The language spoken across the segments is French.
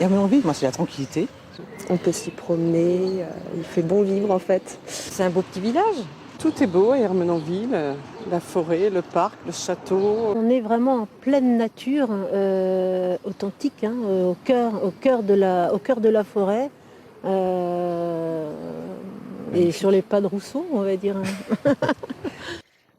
Hermenonville, moi, c'est la tranquillité. On peut s'y promener, il fait bon vivre en fait. C'est un beau petit village. Tout est beau à Hermenonville, la forêt, le parc, le château. On est vraiment en pleine nature, authentique, au cœur de la forêt. Et sur les pas de Rousseau, on va dire.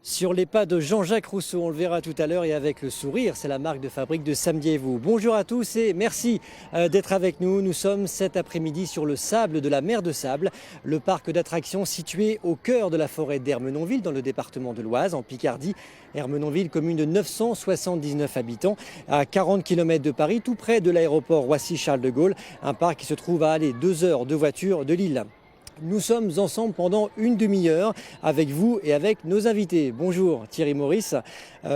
Sur les pas de Jean-Jacques Rousseau, on le verra tout à l'heure, et avec le sourire, c'est la marque de fabrique de Samedi et vous. Bonjour à tous et merci d'être avec nous. Nous sommes cet après-midi sur le sable de la mer de Sable, le parc d'attractions situé au cœur de la forêt d'Hermenonville, dans le département de l'Oise, en Picardie. Hermenonville, commune de 979 habitants, à 40 km de Paris, tout près de l'aéroport Roissy-Charles de Gaulle, un parc qui se trouve à 2 heures de voiture de Lille. Nous sommes ensemble pendant une demi-heure avec vous et avec nos invités. Bonjour Thierry Maurice,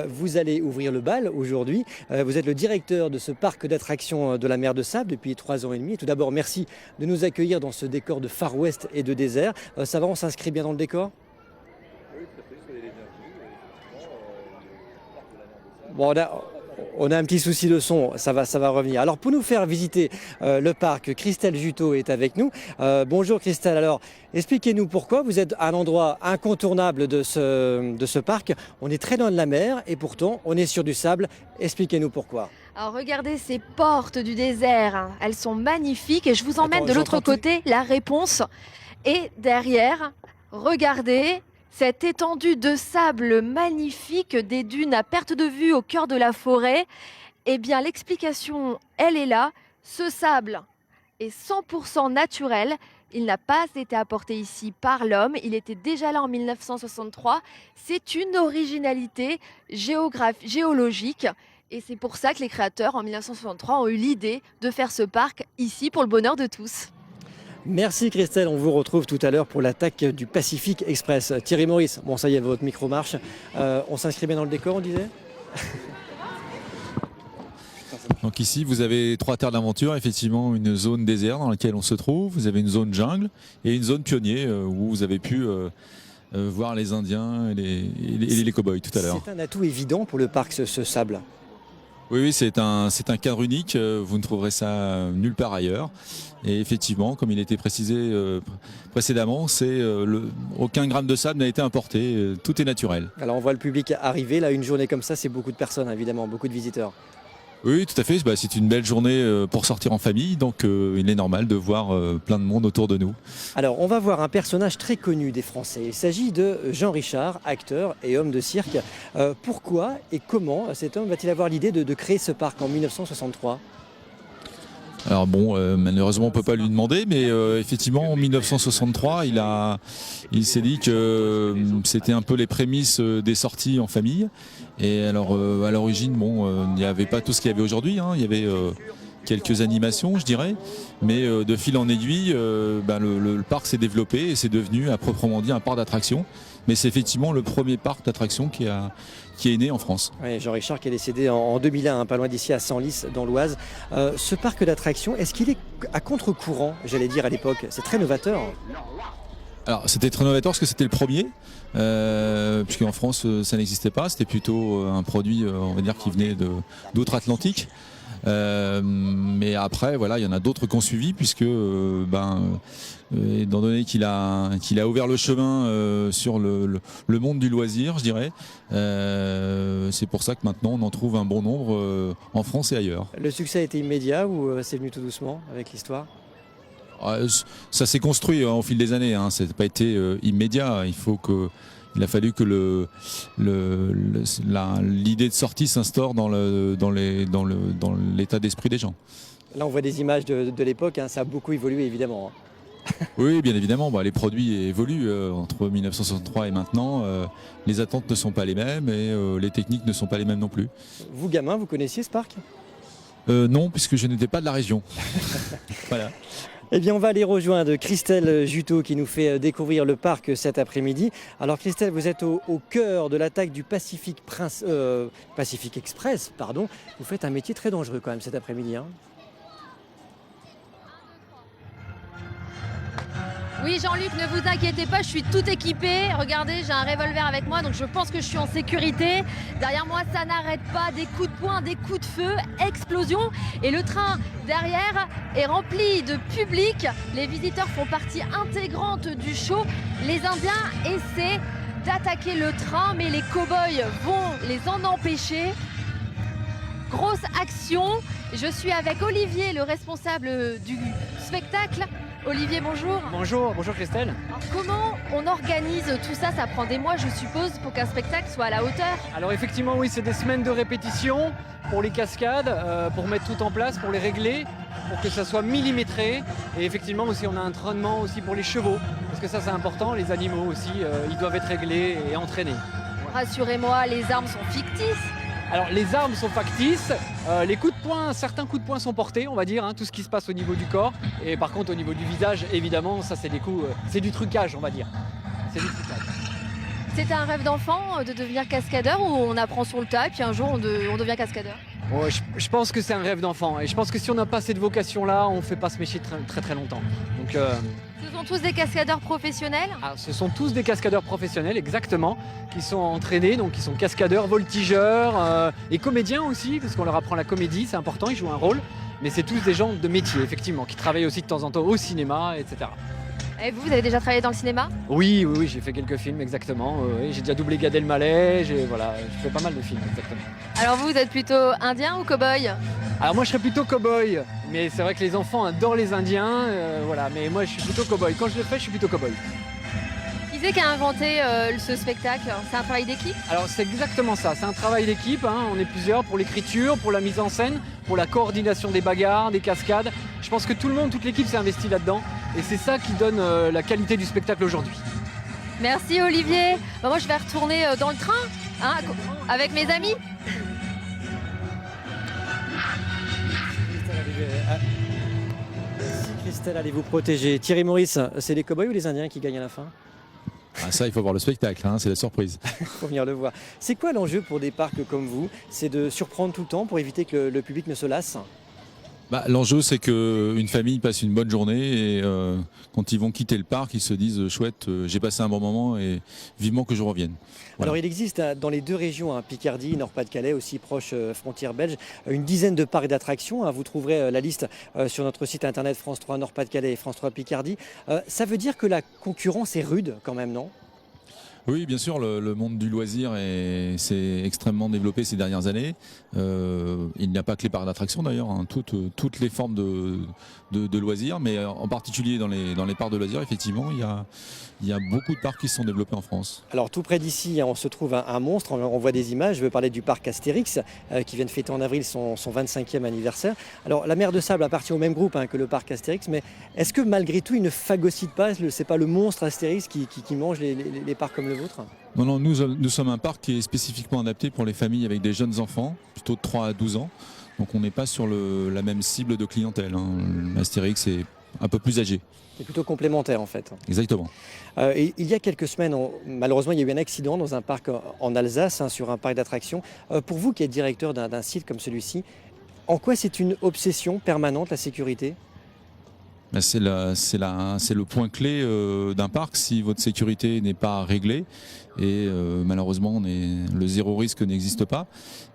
vous allez ouvrir le bal aujourd'hui. Vous êtes le directeur de ce parc d'attractions de la mer de Sable depuis 3 ans et demi. Et tout d'abord, merci de nous accueillir dans ce décor de Far West et de désert. Ça va, on s'inscrit bien dans le décor ? Oui, tout à fait, soyez les bienvenus. Bon, on a un petit souci de son, ça va revenir. Alors pour nous faire visiter le parc, Christelle Juteau est avec nous. Bonjour Christelle, alors expliquez-nous pourquoi vous êtes à un endroit incontournable de ce parc. On est très loin de la mer et pourtant on est sur du sable. Expliquez-nous pourquoi. Alors regardez ces portes du désert, hein. Elles sont magnifiques et je vous emmène de l'autre côté, la réponse. Et derrière, regardez cette étendue de sable magnifique, des dunes à perte de vue au cœur de la forêt. Eh bien l'explication, elle est là. Ce sable est 100% naturel. Il n'a pas été apporté ici par l'homme. Il était déjà là en 1963. C'est une originalité géologique. Et c'est pour ça que les créateurs, en 1963, ont eu l'idée de faire ce parc ici pour le bonheur de tous. Merci Christelle, on vous retrouve tout à l'heure pour l'attaque du Pacific Express. Thierry Maurice, bon ça y est, votre micro marche. On s'inscrit bien dans le décor, on disait ? Donc ici, vous avez 3 terres d'aventure, effectivement une zone désert dans laquelle on se trouve, vous avez une zone jungle et une zone pionnier où vous avez pu voir les Indiens et les cow-boys tout à l'heure. C'est un atout évident pour le parc, ce sable. Oui, c'est un cadre unique, vous ne trouverez ça nulle part ailleurs. Et effectivement, comme il était précisé précédemment, aucun gramme de sable n'a été importé, tout est naturel. Alors on voit le public arriver, là une journée comme ça, c'est beaucoup de personnes évidemment, beaucoup de visiteurs. Oui, tout à fait, c'est une belle journée pour sortir en famille, donc il est normal de voir plein de monde autour de nous. Alors on va voir un personnage très connu des Français, il s'agit de Jean Richard, acteur et homme de cirque. Pourquoi et comment cet homme va-t-il avoir l'idée de créer ce parc en 1963 ? Alors bon, malheureusement on peut pas lui demander, mais effectivement en 1963 il s'est dit que c'était un peu les prémices des sorties en famille. Et alors à l'origine, bon, il n'y avait pas tout ce qu'il y avait aujourd'hui, hein. Il y avait quelques animations, je dirais, mais de fil en aiguille, le parc s'est développé et c'est devenu à proprement dit un parc d'attractions. Mais c'est effectivement le premier parc d'attractions qui est né en France. Oui, Jean Richard qui est décédé en 2001, pas loin d'ici à Senlis, dans l'Oise. Ce parc d'attractions, est-ce qu'il est à contre-courant, j'allais dire à l'époque ? C'est très novateur. Alors c'était très novateur parce que c'était le premier, puisqu'en France ça n'existait pas, c'était plutôt un produit on va dire qui venait d'outre-Atlantique. Mais après voilà, il y en a d'autres qui ont suivi puisque étant donné qu'il a ouvert le chemin sur le monde du loisir, je dirais, c'est pour ça que maintenant on en trouve un bon nombre en France et ailleurs. Le succès a été immédiat ou c'est venu tout doucement avec l'histoire ? Ça s'est construit au fil des années, hein. Ça n'a pas été immédiat. Il a fallu que l'idée de sortie s'instaure dans l'état d'esprit des gens. Là on voit des images de l'époque, hein. Ça a beaucoup évolué évidemment. Oui, bien évidemment, les produits évoluent entre 1963 et maintenant. Les attentes ne sont pas les mêmes et les techniques ne sont pas les mêmes non plus. Vous, gamin, vous connaissiez ce parc ? Non, puisque je n'étais pas de la région. Voilà. Eh bien, on va aller rejoindre Christelle Juteau qui nous fait découvrir le parc cet après-midi. Alors Christelle, vous êtes au cœur de l'attaque du Pacific Express. Vous faites un métier très dangereux quand même cet après-midi. Hein. Oui, Jean-Luc, ne vous inquiétez pas, je suis tout équipée. Regardez, j'ai un revolver avec moi, donc je pense que je suis en sécurité. Derrière moi, ça n'arrête pas, des coups de poing, des coups de feu, explosion. Et le train derrière est rempli de public. Les visiteurs font partie intégrante du show. Les Indiens essaient d'attaquer le train, mais les cow-boys vont les en empêcher. Grosse action. Je suis avec Olivier, le responsable du spectacle. Olivier, bonjour. Bonjour Christelle. Alors, comment on organise tout ça? Ça prend des mois, je suppose, pour qu'un spectacle soit à la hauteur. Alors effectivement, oui, c'est des semaines de répétition pour les cascades, pour mettre tout en place, pour les régler, pour que ça soit millimétré. Et effectivement aussi, on a un entraînement aussi pour les chevaux, parce que ça c'est important, les animaux aussi, ils doivent être réglés et entraînés. Rassurez-moi, les armes sont fictices. Alors les armes sont factices, les coups de poing, certains coups de poing sont portés, on va dire, tout ce qui se passe au niveau du corps. Et par contre au niveau du visage, évidemment, ça c'est des coups, c'est du trucage, on va dire. C'est du trucage. C'était un rêve d'enfant de devenir cascadeur, ou on apprend sur le tas et puis un jour on devient cascadeur? Ouais, je pense que c'est un rêve d'enfant, et je pense que si on n'a pas cette vocation-là, on ne fait pas ce métier très longtemps. Donc, Ce sont tous des cascadeurs professionnels? ce sont tous des cascadeurs professionnels, exactement, qui sont entraînés, donc qui sont cascadeurs, voltigeurs et comédiens aussi, parce qu'on leur apprend la comédie, c'est important, ils jouent un rôle. Mais c'est tous des gens de métier, effectivement, qui travaillent aussi de temps en temps au cinéma, etc. Et vous avez déjà travaillé dans le cinéma? Oui, j'ai fait quelques films, exactement. Oui, j'ai déjà doublé Gad Elmaleh, j'ai fait pas mal de films, exactement. Alors vous êtes plutôt indien ou cow-boy? Alors moi je serais plutôt cow-boy, mais c'est vrai que les enfants adorent les Indiens, mais moi je suis plutôt cow-boy. Quand je le fais, je suis plutôt cow-boy. Qui c'est qui a inventé ce spectacle? C'est un travail d'équipe? Alors c'est exactement ça, c'est un travail d'équipe, on est plusieurs pour l'écriture, pour la mise en scène, pour la coordination des bagarres, des cascades. Je pense que tout le monde, toute l'équipe s'est investie là-dedans, et c'est ça qui donne la qualité du spectacle aujourd'hui. Merci Olivier. Moi je vais retourner dans le train avec mes amis. Merci Christelle, allez vous protéger. Thierry Maurice, c'est les cow-boys ou les Indiens qui gagnent à la fin? Ça, il faut voir le spectacle, c'est la surprise. Il faut venir le voir. C'est quoi l'enjeu pour des parcs comme vous? C'est de surprendre tout le temps pour éviter que le public ne se lasse? L'enjeu, c'est qu'une famille passe une bonne journée et quand ils vont quitter le parc, ils se disent chouette, j'ai passé un bon moment et vivement que je revienne. Voilà. Alors il existe dans les deux régions, Picardie, Nord-Pas-de-Calais, aussi proche frontière belge, une dizaine de parcs d'attractions. Vous trouverez la liste sur notre site internet France 3 Nord-Pas-de-Calais et France 3 Picardie. Ça veut dire que la concurrence est rude quand même, non? Oui, bien sûr, le monde du loisir s'est extrêmement développé ces dernières années. Il n'y a pas que les parcs d'attractions d'ailleurs, toutes les formes de loisirs, mais en particulier dans les parcs de loisirs, effectivement, il y a beaucoup de parcs qui se sont développés en France. Alors tout près d'ici, on se trouve un monstre, on voit des images. Je veux parler du parc Astérix qui vient de fêter en avril son 25e anniversaire. Alors la mer de Sable appartient au même groupe que le parc Astérix, mais est-ce que malgré tout il ne phagocyte pas, c'est pas le monstre Astérix qui mange les parcs comme le vôtre? Non, nous sommes un parc qui est spécifiquement adapté pour les familles avec des jeunes enfants, plutôt de 3 à 12 ans. Donc on n'est pas sur la même cible de clientèle. Astérix est un peu plus âgé. C'est plutôt complémentaire en fait. Exactement. Et il y a quelques semaines, malheureusement, il y a eu un accident dans un parc en Alsace, sur un parc d'attractions. Pour vous qui êtes directeur d'un site comme celui-ci, en quoi c'est une obsession permanente, la sécurité? C'est le point clé d'un parc. Si votre sécurité n'est pas réglée, et malheureusement le zéro risque n'existe pas,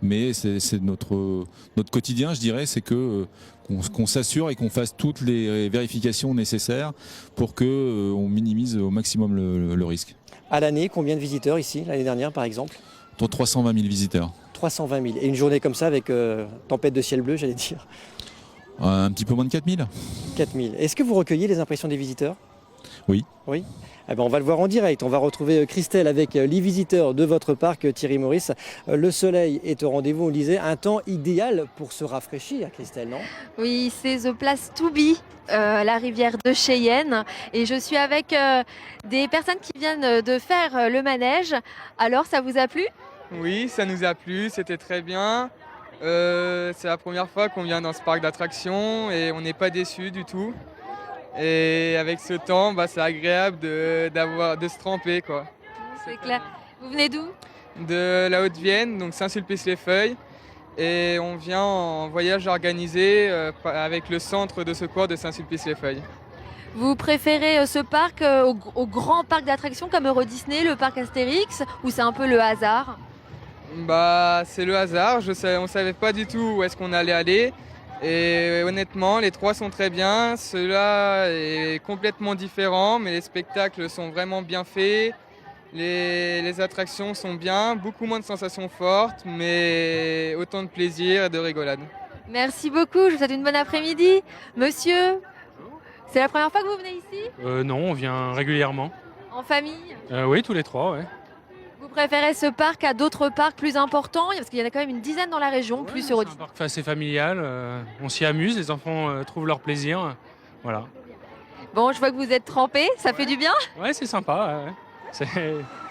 mais c'est notre quotidien, je dirais, c'est qu'on s'assure et qu'on fasse toutes les vérifications nécessaires pour qu'on minimise au maximum le risque. À l'année, combien de visiteurs ici, l'année dernière par exemple? Autour de 320 000 visiteurs. 320 000. Et une journée comme ça avec tempête de ciel bleu, j'allais dire? Un petit peu moins de 4 000. 4 000. Est-ce que vous recueillez les impressions des visiteurs? Oui. Oui. On va le voir en direct. On va retrouver Christelle avec les visiteurs de votre parc, Thierry Maurice. Le soleil est au rendez-vous, on disait. Un temps idéal pour se rafraîchir, Christelle, non? Oui, c'est The Place to Be, la rivière de Cheyenne. Et je suis avec des personnes qui viennent de faire le manège. Alors, ça vous a plu? Oui, ça nous a plu, c'était très bien. C'est la première fois qu'on vient dans ce parc d'attractions et on n'est pas déçus du tout. Et avec ce temps, c'est agréable de se tremper, quoi. C'est clair. Vous venez d'où? De la Haute-Vienne, donc Saint-Sulpice-les-Feuilles. Et on vient en voyage organisé avec le centre de secours de Saint-Sulpice-les-Feuilles. Vous préférez ce parc au grand parc d'attractions comme Euro Disney, le parc Astérix, ou c'est un peu le hasard? Bah, c'est le hasard, on savait pas du tout où est-ce qu'on allait aller. Et honnêtement, les trois sont très bien. Celui-là est complètement différent, mais les spectacles sont vraiment bien faits. Les attractions sont bien, beaucoup moins de sensations fortes, mais autant de plaisir et de rigolade. Merci beaucoup, je vous souhaite une bonne après-midi. Monsieur, c'est la première fois que vous venez ici? Non, on vient régulièrement. En famille? Oui, tous les trois, ouais. Vous préférez ce parc à d'autres parcs plus importants? Parce qu'il y en a quand même une dizaine dans la région, plus C'est Euro un Disney. parc assez familial, on s'y amuse, les enfants trouvent leur plaisir. Voilà. Bon, je vois que vous êtes trempés, ça fait du bien? Ouais, c'est sympa, ouais.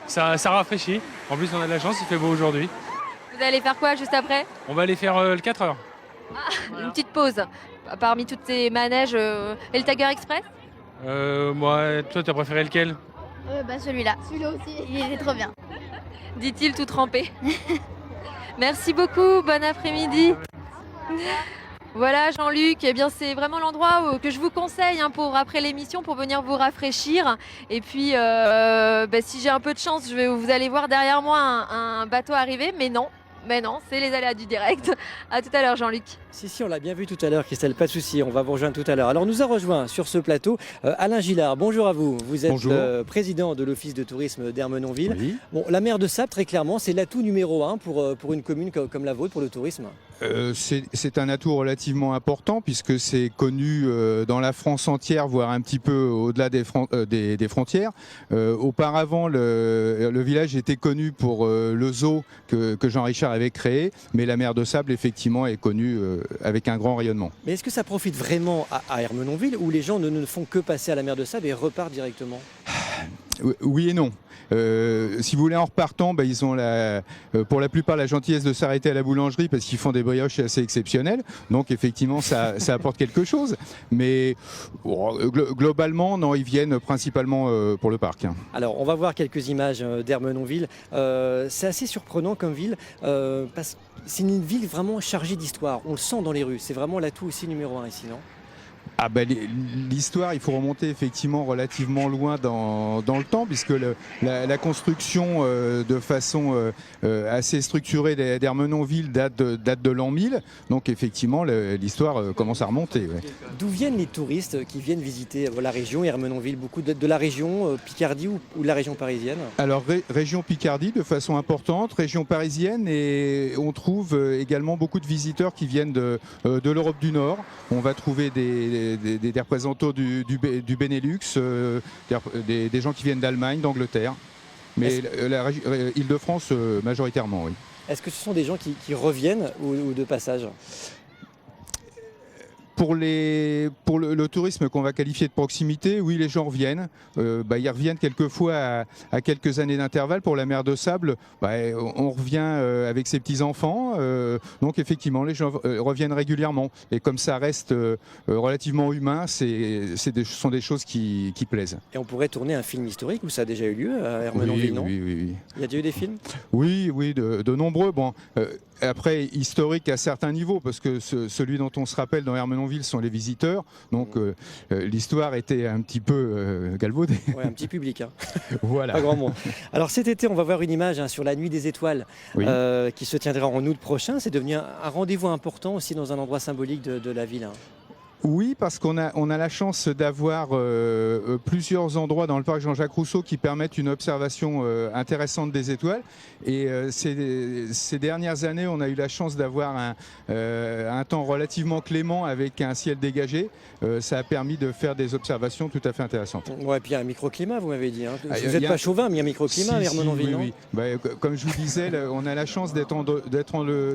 Ça rafraîchit. En plus, on a de la chance, il fait beau aujourd'hui. Vous allez faire quoi juste après? On va aller faire le 4 heures. Une petite pause parmi toutes ces manèges. Et le Tiger Express? Moi, toi, t'as préféré lequel? Celui-là. Celui-là aussi. Il est trop bien. Dit-il tout trempé. Merci beaucoup, bon après-midi. Voilà Jean-Luc, eh bien c'est vraiment l'endroit que je vous conseille pour après l'émission pour venir vous rafraîchir. Et puis si j'ai un peu de chance, vous allez voir derrière moi un bateau arriver, mais non, c'est les aléas du direct. À tout à l'heure Jean-Luc. Si, on l'a bien vu tout à l'heure, Christelle, pas de souci, on va vous rejoindre tout à l'heure. Alors, nous a rejoint sur ce plateau Alain Gillard. Bonjour à vous. Vous êtes président de l'Office de tourisme d'Ermenonville. Oui. Bon, la mer de Sable, très clairement, c'est l'atout numéro 1 pour une commune comme la vôtre, pour le tourisme. C'est un atout relativement important puisque c'est connu dans la France entière, voire un petit peu au-delà des frontières. Auparavant, le village était connu pour le zoo que Jean-Richard avait créé, mais la mer de Sable, effectivement, est connue avec un grand rayonnement. Mais est-ce que ça profite vraiment à Ermenonville où les gens ne font que passer à la mer de Sable et repartent directement? Oui et non. Si vous voulez, en repartant, ils ont pour la plupart la gentillesse de s'arrêter à la boulangerie parce qu'ils font des brioches assez exceptionnelles. Donc effectivement, ça apporte quelque chose. Mais globalement, non, ils viennent principalement pour le parc. Alors, on va voir quelques images d'Ermenonville. C'est assez surprenant comme ville parce que c'est une ville vraiment chargée d'histoire. On le sent dans les rues. C'est vraiment l'atout aussi numéro 1 ici, non? L'histoire, il faut remonter effectivement relativement loin dans le temps, puisque la construction de façon assez structurée d'Ermenonville date de l'an 1000. Donc effectivement, l'histoire commence à remonter. Ouais. D'où viennent les touristes qui viennent visiter la région Ermenonville? Beaucoup de la région Picardie ou de la région parisienne? Alors, région Picardie de façon importante, région parisienne, et on trouve également beaucoup de visiteurs qui viennent de l'Europe du Nord. On va trouver des représentants du Benelux, des gens qui viennent d'Allemagne, d'Angleterre, mais Île-de-France majoritairement, oui. Est-ce que ce sont des gens qui reviennent ou de passage? Pour le tourisme qu'on va qualifier de proximité, oui, les gens reviennent. Ils reviennent quelquefois à quelques années d'intervalle. Pour la mer de Sable, on revient avec ses petits-enfants. Donc effectivement, les gens reviennent régulièrement. Et comme ça reste relativement humain, ce sont des choses qui plaisent. Et on pourrait tourner un film historique où ça a déjà eu lieu à Ermenonville, non? Oui. Il y a déjà eu des films? Oui, de nombreux. Bon, après, historique à certains niveaux, parce que celui dont on se rappelle dans Ermenonville sont les visiteurs, donc l'histoire était un petit peu galvaudée. Ouais, un petit public, hein. Voilà. Pas grand monde. Alors cet été, on va voir une image sur la Nuit des Étoiles qui se tiendra en août prochain. C'est devenu un rendez-vous important aussi dans un endroit symbolique de la ville. Oui, parce qu'on a la chance d'avoir plusieurs endroits dans le parc Jean-Jacques Rousseau qui permettent une observation intéressante des étoiles. Et ces dernières années, on a eu la chance d'avoir un temps relativement clément avec un ciel dégagé. Ça a permis de faire des observations tout à fait intéressantes. Ouais, et puis il y a un microclimat, vous m'avez dit. Hein. Vous n'êtes pas chauvin, mais il y a un microclimat à Ermenonville, non? Oui. Comme je vous disais, on a la chance d'être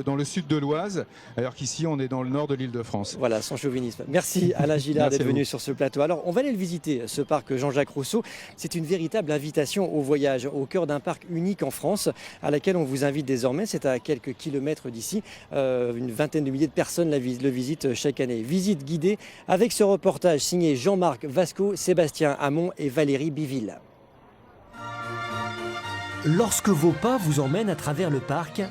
dans le sud de l'Oise, alors qu'ici, on est dans le nord de l'Île-de-France. Voilà, sans chauvinisme. Merci Alain Gillard d'être venu sur ce plateau. Alors, on va aller le visiter, ce parc Jean-Jacques Rousseau. C'est une véritable invitation au voyage, au cœur d'un parc unique en France, à laquelle on vous invite désormais. C'est à quelques kilomètres d'ici. Une vingtaine de milliers de personnes le visitent chaque année. Visite guidée avec ce reportage signé Jean-Marc Vasco, Sébastien Hamon et Valérie Biville. Lorsque vos pas vous emmènent à travers le parc,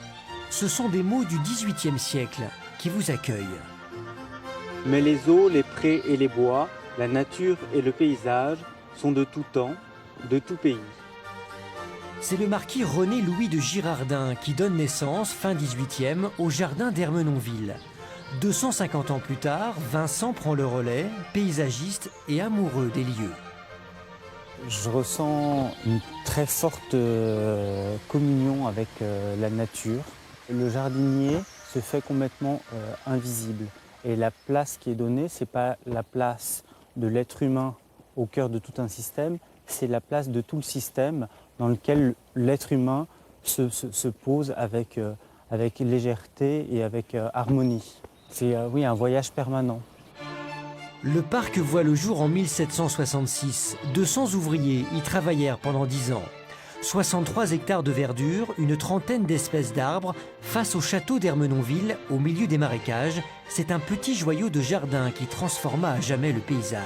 ce sont des mots du XVIIIe siècle qui vous accueillent. Mais les eaux, les prés et les bois La nature et le paysage sont de tout temps, de tout pays. C'est le marquis René-Louis de Girardin qui donne naissance, fin 18e, au jardin d'Ermenonville. 250 ans plus tard, Vincent prend le relais, paysagiste et amoureux des lieux. Je ressens une très forte communion avec la nature. Le jardinier se fait complètement invisible. Et la place qui est donnée, ce n'est pas la place de l'être humain au cœur de tout un système, c'est la place de tout le système dans lequel l'être humain se pose avec légèreté et avec harmonie. C'est oui, un voyage permanent. Le parc voit le jour en 1766. 200 ouvriers y travaillèrent pendant 10 ans. 63 hectares de verdure, une trentaine d'espèces d'arbres, face au château d'Ermenonville, au milieu des marécages, c'est un petit joyau de jardin qui transforma à jamais le paysage.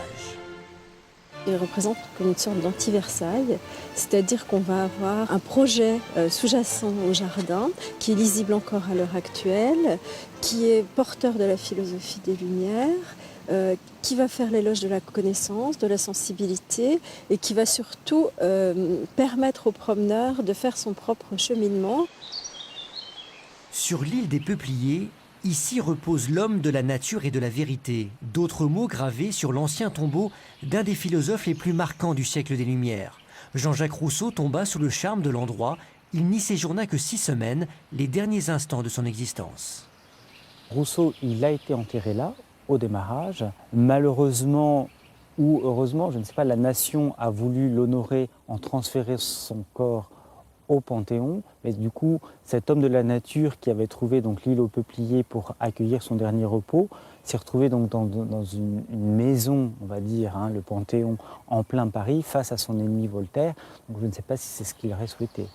Il représente comme une sorte d'anti-Versailles, c'est-à-dire qu'on va avoir un projet sous-jacent au jardin qui est lisible encore à l'heure actuelle, qui est porteur de la philosophie des Lumières, qui va faire l'éloge de la connaissance, de la sensibilité et qui va surtout permettre au promeneur de faire son propre cheminement. Sur l'île des Peupliers, ici repose l'homme de la nature et de la vérité. D'autres mots gravés sur l'ancien tombeau d'un des philosophes les plus marquants du siècle des Lumières. Jean-Jacques Rousseau tomba sous le charme de l'endroit. Il n'y séjourna que 6 semaines, les derniers instants de son existence. Rousseau, il a été enterré là, au démarrage. Malheureusement ou heureusement, je ne sais pas, la nation a voulu l'honorer en transférant son corps au Panthéon. Mais du coup, cet homme de la nature qui avait trouvé donc l'île aux Peupliers pour accueillir son dernier repos, s'est retrouvé donc dans une maison, on va dire, hein, le Panthéon, en plein Paris, face à son ennemi Voltaire. Donc je ne sais pas si c'est ce qu'il aurait souhaité.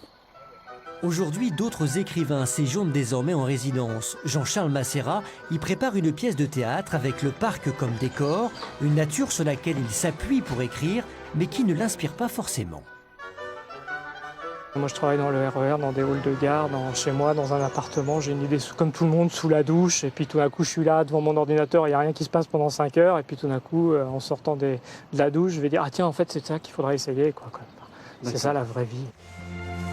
Aujourd'hui, d'autres écrivains séjournent désormais en résidence. Jean-Charles Macérat y prépare une pièce de théâtre avec le parc comme décor, une nature sur laquelle il s'appuie pour écrire, mais qui ne l'inspire pas forcément. Moi je travaille dans le RER, dans des halls de gare, chez moi, dans un appartement, j'ai une idée comme tout le monde sous la douche, et puis tout d'un coup je suis là devant mon ordinateur, il n'y a rien qui se passe pendant 5 heures, et puis tout d'un coup en sortant de la douche, je vais dire ah tiens en fait c'est ça qu'il faudrait essayer, quoi. C'est ça la vraie vie.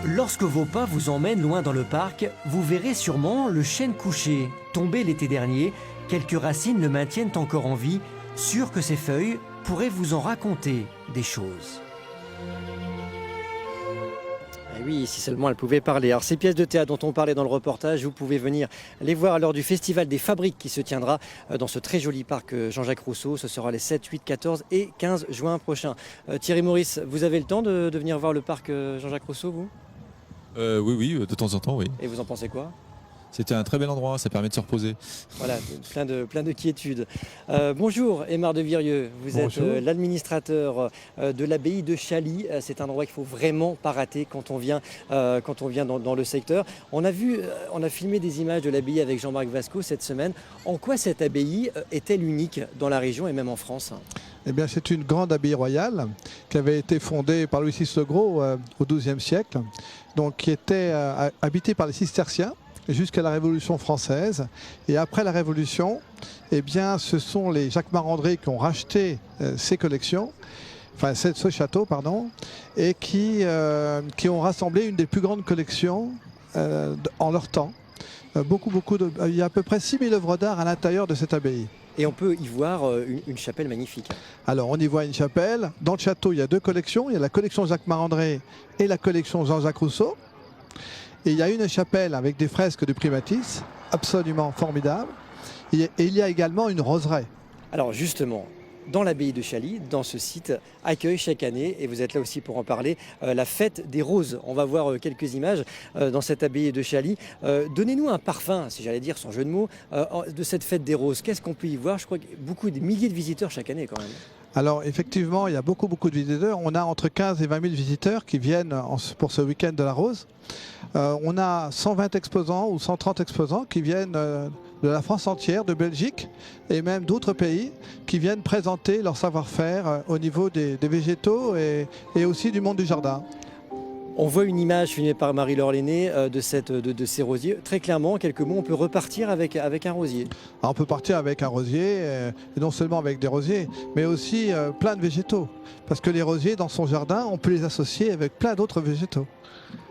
Lorsque vos pas vous emmènent loin dans le parc, vous verrez sûrement le chêne couché, tombé l'été dernier. Quelques racines le maintiennent encore en vie, sûr que ses feuilles pourraient vous en raconter des choses. Et oui, si seulement elle pouvait parler. Alors ces pièces de théâtre dont on parlait dans le reportage, vous pouvez venir les voir lors du Festival des Fabriques qui se tiendra dans ce très joli parc Jean-Jacques Rousseau. Ce sera les 7, 8, 14 et 15 juin prochains. Thierry Maurice, vous avez le temps de venir voir le parc Jean-Jacques Rousseau, vous ? Oui, de temps en temps, oui. Et vous en pensez quoi ? C'était un très bel endroit, ça permet de se reposer. Voilà, plein de quiétude. Bonjour Aymar de Virieux, vous êtes l'administrateur de l'abbaye de Chaly. C'est un endroit qu'il ne faut vraiment pas rater quand on vient dans le secteur. On a filmé des images de l'abbaye avec Jean-Marc Vasco cette semaine. En quoi cette abbaye est-elle unique dans la région et même en France ? Eh bien, c'est une grande abbaye royale qui avait été fondée par Louis VI le Gros au XIIe siècle, donc qui était habitée par les cisterciens jusqu'à la Révolution française. Et après la Révolution, eh bien, ce sont les Jacques Marandré qui ont racheté ces collections, enfin ce château, pardon, et qui ont rassemblé une des plus grandes collections en leur temps. Il y a à peu près 6000 œuvres d'art à l'intérieur de cette abbaye. Et on peut y voir une chapelle magnifique. Alors on y voit une chapelle. Dans le château, il y a 2 collections. Il y a la collection Jacques Marandré et la collection Jean-Jacques Rousseau. Et il y a une chapelle avec des fresques de Primatis, absolument formidable. Et il y a également une roseraie. Alors justement, dans l'abbaye de Chaly, dans ce site, accueille chaque année, et vous êtes là aussi pour en parler, la fête des roses. On va voir quelques images dans cette abbaye de Chaly. Donnez-nous un parfum, si j'allais dire sans jeu de mots, de cette fête des roses. Qu'est-ce qu'on peut y voir ? Je crois que des milliers de visiteurs chaque année quand même. Alors effectivement, il y a beaucoup de visiteurs. On a entre 15 et 20 000 visiteurs qui viennent pour ce week-end de la rose. On a 120 exposants ou 130 exposants qui viennent de la France entière, de Belgique et même d'autres pays qui viennent présenter leur savoir-faire au niveau des végétaux et aussi du monde du jardin. On voit une image filmée par Marie-Laure Lenné de ces rosiers. Très clairement, en quelques mots, on peut repartir avec un rosier. Alors, on peut partir avec un rosier, et non seulement avec des rosiers, mais aussi plein de végétaux. Parce que les rosiers, dans son jardin, on peut les associer avec plein d'autres végétaux.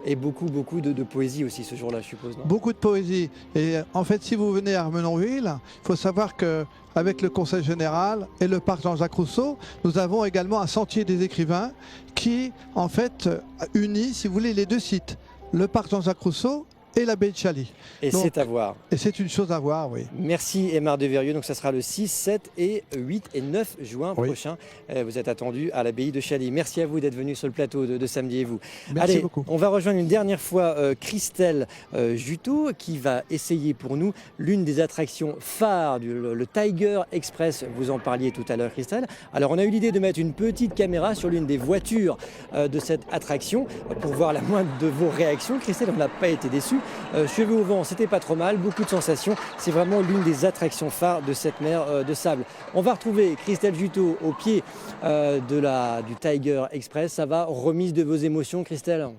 Et beaucoup de poésie aussi ce jour-là, je suppose. Non? Beaucoup de poésie. Et en fait, si vous venez à Armenonville, il faut savoir qu'avec le Conseil général et le parc Jean-Jacques Rousseau, nous avons également un sentier des écrivains qui, en fait, unit, si vous voulez, les deux sites. Le parc Jean-Jacques Rousseau et l'abbaye de Chaly. Et c'est à voir. Et c'est une chose à voir, oui. Merci Aymar de Verrieux. Donc ça sera le 6, 7 et 8 et 9 juin prochain. Vous êtes attendus à l'abbaye de Chaly. Merci à vous d'être venus sur le plateau de Samedi et vous. Merci beaucoup. On va rejoindre une dernière fois Christelle Juteau qui va essayer pour nous l'une des attractions phares, le Tiger Express. Vous en parliez tout à l'heure, Christelle. Alors on a eu l'idée de mettre une petite caméra sur l'une des voitures de cette attraction pour voir la moindre de vos réactions. Christelle, on n'a pas été déçus. Cheveux au vent, c'était pas trop mal, beaucoup de sensations. C'est vraiment l'une des attractions phares de cette mer de sable. On va retrouver Christelle Juteau au pied du Tiger Express. Ça va, remise de vos émotions, Christelle?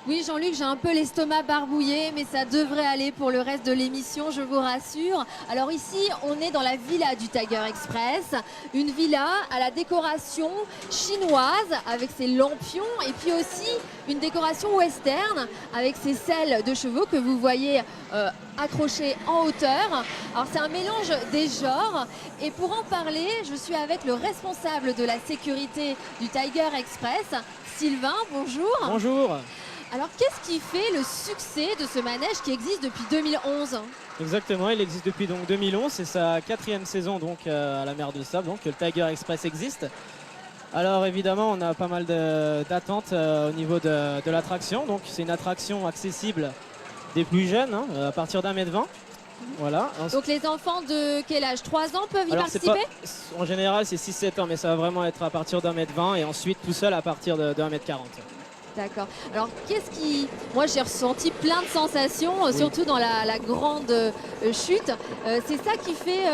Oui, Jean-Luc, j'ai un peu l'estomac barbouillé, mais ça devrait aller pour le reste de l'émission, je vous rassure. Alors ici, on est dans la villa du Tiger Express, une villa à la décoration chinoise avec ses lampions et puis aussi une décoration western avec ses selles de chevaux que vous voyez accrochées en hauteur. Alors c'est un mélange des genres et pour en parler, je suis avec le responsable de la sécurité du Tiger Express, Sylvain, bonjour. Bonjour. Alors, qu'est-ce qui fait le succès de ce manège qui existe depuis 2011 ? Exactement, il existe depuis donc 2011, c'est sa 4e saison donc à la mer de Sable, donc le Tiger Express existe. Alors évidemment, on a pas mal d'attentes au niveau de l'attraction, donc c'est une attraction accessible des plus jeunes, à partir d'1m20. Voilà. Donc les enfants de quel âge? 3 ans peuvent y participer? En général, c'est 6-7 ans, mais ça va vraiment être à partir d'1m20 et ensuite tout seul à partir de 1m40. D'accord. Alors, moi, j'ai ressenti plein de sensations, surtout dans la grande chute. C'est ça qui fait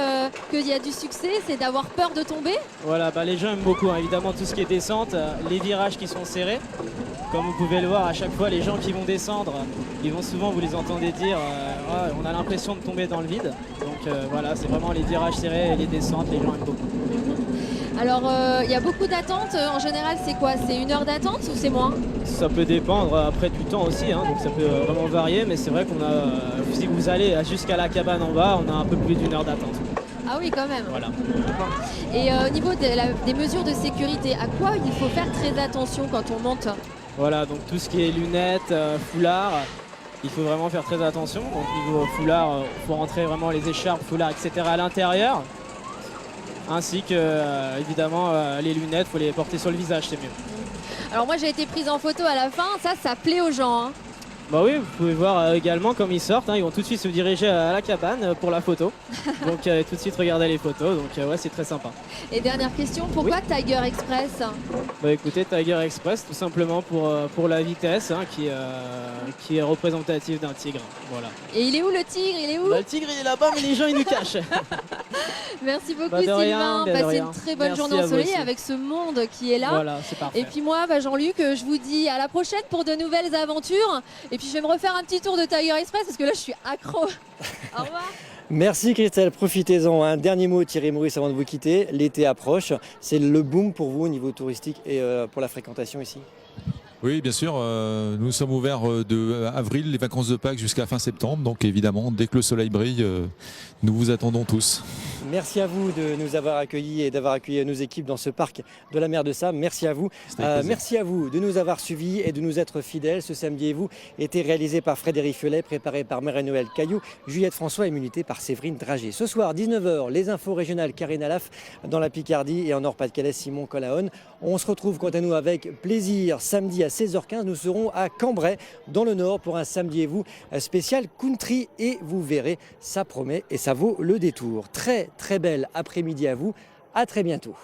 qu'il y a du succès, c'est d'avoir peur de tomber? Voilà, les gens aiment beaucoup, évidemment, tout ce qui est descente, les virages qui sont serrés. Comme vous pouvez le voir, à chaque fois, les gens qui vont descendre, ils vont souvent, vous les entendez dire, on a l'impression de tomber dans le vide. Donc voilà, c'est vraiment les virages serrés et les descentes, les gens aiment beaucoup. Alors, il y a beaucoup d'attentes. En général, c'est quoi? C'est 1 heure d'attente ou c'est moins? Ça peut dépendre après du temps aussi, donc ça peut vraiment varier. Mais c'est vrai qu'on a, si vous allez jusqu'à la cabane en bas, on a un peu plus d'1 heure d'attente. Ah oui, quand même. Voilà. Et au niveau des mesures de sécurité, à quoi il faut faire très attention quand on monte? Voilà, donc tout ce qui est lunettes, foulard, il faut vraiment faire très attention. Donc niveau foulard, il faut rentrer vraiment les écharpes, foulards, etc. à l'intérieur. Ainsi que, évidemment, les lunettes, il faut les porter sur le visage, c'est mieux. Alors moi, j'ai été prise en photo à la fin, ça plaît aux gens. Hein. Bah oui, vous pouvez voir également comme ils sortent, ils vont tout de suite se diriger à la cabane pour la photo. Donc tout de suite regarder les photos, donc ouais, c'est très sympa. Et dernière question, pourquoi Tiger Express? Bah écoutez, Tiger Express, tout simplement pour la vitesse qui est représentative d'un tigre. Voilà. Et il est où le tigre? Il est où? Le tigre il est là-bas, mais les gens ils nous cachent. Merci beaucoup Sylvain, passez une très bonne journée ensoleillée avec ce monde qui est là. Voilà, c'est parfait. Et puis moi, Jean-Luc, je vous dis à la prochaine pour de nouvelles aventures. Et puis je vais me refaire un petit tour de Tiger Express parce que là je suis accro. Au revoir. Merci Christelle, profitez-en. Un dernier mot Thierry Maurice avant de vous quitter. L'été approche, c'est le boom pour vous au niveau touristique et pour la fréquentation ici? Oui, bien sûr. Nous sommes ouverts de avril, les vacances de Pâques jusqu'à fin septembre. Donc évidemment, dès que le soleil brille, nous vous attendons tous. Merci à vous de nous avoir accueillis et d'avoir accueilli nos équipes dans ce parc de la mer de Sable. Merci à vous. Merci à vous de nous avoir suivis et de nous être fidèles. Ce Samedi et vous était réalisé par Frédéric Fiolet, préparé par Marie-Noël Caillou, Juliette François et minuté par Séverine Dragé. Ce soir, 19h, les infos régionales Karine Alaf dans la Picardie et en Nord-Pas-de-Calais, Simon Colaon. On se retrouve quant à nous avec plaisir samedi à 16h15. Nous serons à Cambrai dans le Nord pour un Samedi et vous spécial country et vous verrez, ça promet et ça vaut le détour. Très bel après-midi à vous. À très bientôt.